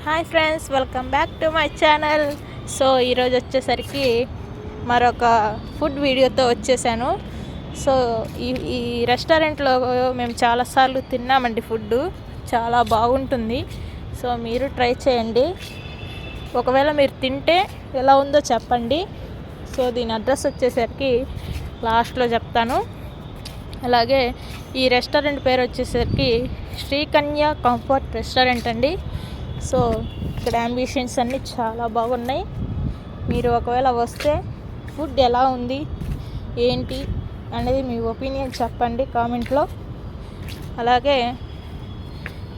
Hi friends, welcome back to my channel. So ఈరోజు వచ్చేసరికి మరొక ఫుడ్ వీడియోతో వచ్చేసాను. సో ఈ రెస్టారెంట్లో మేము చాలాసార్లు తిన్నామండి. ఫుడ్ చాలా బాగుంటుంది. సో మీరు ట్రై చేయండి. ఒకవేళ మీరు తింటే ఎలా ఉందో చెప్పండి. సో దీని అడ్రస్ వచ్చేసరికి లాస్ట్లో చెప్తాను. అలాగే ఈ రెస్టారెంట్ పేరు వచ్చేసరికి శ్రీకన్య కంఫర్ట్ రెస్టారెంట్ అండి. సో ఇక్కడ అంబిషన్స్ అన్నీ చాలా బాగున్నాయి. మీరు ఒకవేళ వస్తే ఫుడ్ ఎలా ఉంది ఏంటి అనేది మీ ఒపీనియన్ చెప్పండి కామెంట్లో. అలాగే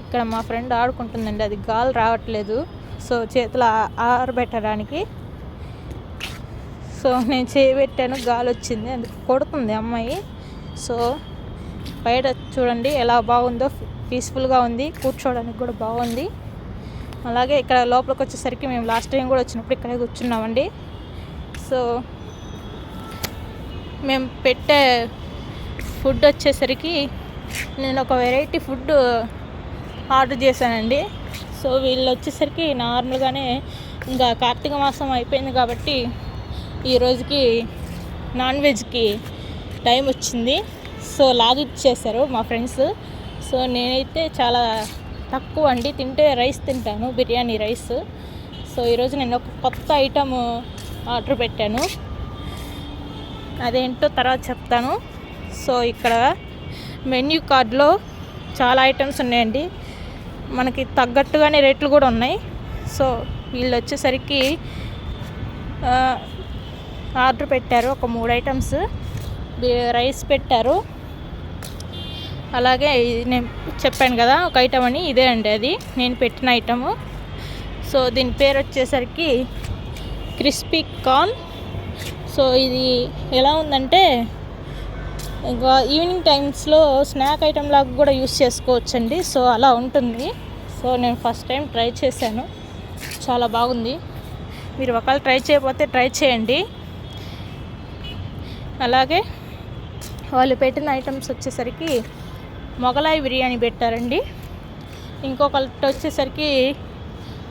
ఇక్కడ మా ఫ్రెండ్ ఆడుకుంటుందండి, అది గాలి రావట్లేదు. సో చేతులు ఆరబెట్టడానికి సో నేను చేయబెట్టాను, గాలి వచ్చింది, అందుకు కొడుతుంది అమ్మాయి. సో బయట చూడండి ఎలా బాగుందో, పీస్ఫుల్గా ఉంది, కూర్చోవడానికి కూడా బాగుంది. అలాగే ఇక్కడ లోపలికి వచ్చేసరికి మేము లాస్ట్ టైం కూడా వచ్చినప్పుడు ఇక్కడే కూర్చున్నామండి. సో మేము పెట్టే ఫుడ్ వచ్చేసరికి నేను ఒక వెరైటీ ఫుడ్ ఆర్డర్ చేశానండి. సో వీళ్ళు వచ్చేసరికి నార్మల్గానే ఇంకా కార్తీక మాసం అయిపోయింది కాబట్టి ఈరోజుకి నాన్ వెజ్కి టైం వచ్చింది. సో లాగిచ్చేసారు మా ఫ్రెండ్స్. సో నేనైతే చాలా తక్కువ అండి, తింటే రైస్ తింటాను, బిర్యానీ రైస్. సో ఈరోజు నేను ఒక కొత్త ఐటమ్ ఆర్డర్ పెట్టాను, అదేంటో తర్వాత చెప్తాను. సో ఇక్కడ మెన్యూ కార్డ్లో చాలా ఐటమ్స్ ఉన్నాయండి, మనకి తగ్గట్టుగానే రేట్లు కూడా ఉన్నాయి. సో వీళ్ళు వచ్చేసరికి ఆర్డర్ పెట్టారు, ఒక 3 ఐటమ్స్ రైస్ పెట్టారు. అలాగే నేను చెప్పాను కదా ఒక ఐటమ్ అని, ఇదే అండి అది నేను పెట్టిన ఐటము. సో దీని పేరు వచ్చేసరికి క్రిస్పీ కార్న్. సో ఇది ఎలా ఉందంటే ఇంకా ఈవినింగ్ టైమ్స్లో స్నాక్ ఐటమ్ లాగా కూడా యూస్ చేసుకోవచ్చండి. సో అలా ఉంటుంది. సో నేను ఫస్ట్ టైం ట్రై చేశాను, చాలా బాగుంది. మీరు ఒకవేళ ట్రై చేయకపోతే ట్రై చేయండి. అలాగే వాళ్ళు పెట్టిన ఐటమ్స్ వచ్చేసరికి మొగలాయి బిర్యానీ పెట్టారండి, ఇంకొకటి వచ్చేసరికి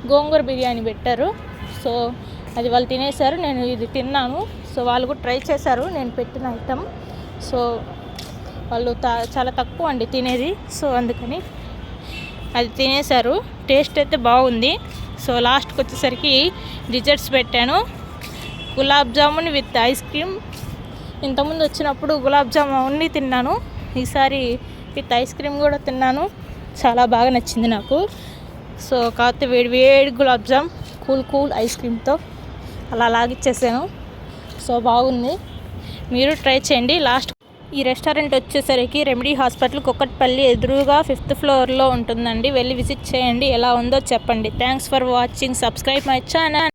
గోంగూర బిర్యానీ పెట్టారు. సో అది వాళ్ళు తినేశారు, నేను ఇది తిన్నాను. సో వాళ్ళు కూడా ట్రై చేశారు నేను పెట్టిన ఐటమ్. సో వాళ్ళు చాలా తక్కువ అండి తినేది, సో అందుకని అది తినేశారు. టేస్ట్ అయితే బాగుంది. సో లాస్ట్కి వచ్చేసరికి డిజర్ట్స్ పెట్టాను, gulab jamun with ice cream. ఇంతకుముందు వచ్చినప్పుడు గులాబ్ జామున్ తిన్నాను, ఈసారి విత్ ఐస్ క్రీమ్ కూడా తిన్నాను, చాలా బాగా నచ్చింది నాకు. సో కాకపోతే వేడి గులాబ్ జామ్ కూల్ ఐస్ క్రీమ్తో అలా లాగిచ్చేసాను. సో బాగుంది, మీరు ట్రై చేయండి. ఈ రెస్టారెంట్ వచ్చేసరికి రెమెడీ హాస్పిటల్ కుక్కట్పల్లి ఎదురుగా 5th ఫ్లోర్లో ఉంటుందండి. వెళ్ళి విజిట్ చేయండి, ఎలా ఉందో చెప్పండి. Thanks for watching. Subscribe my channel.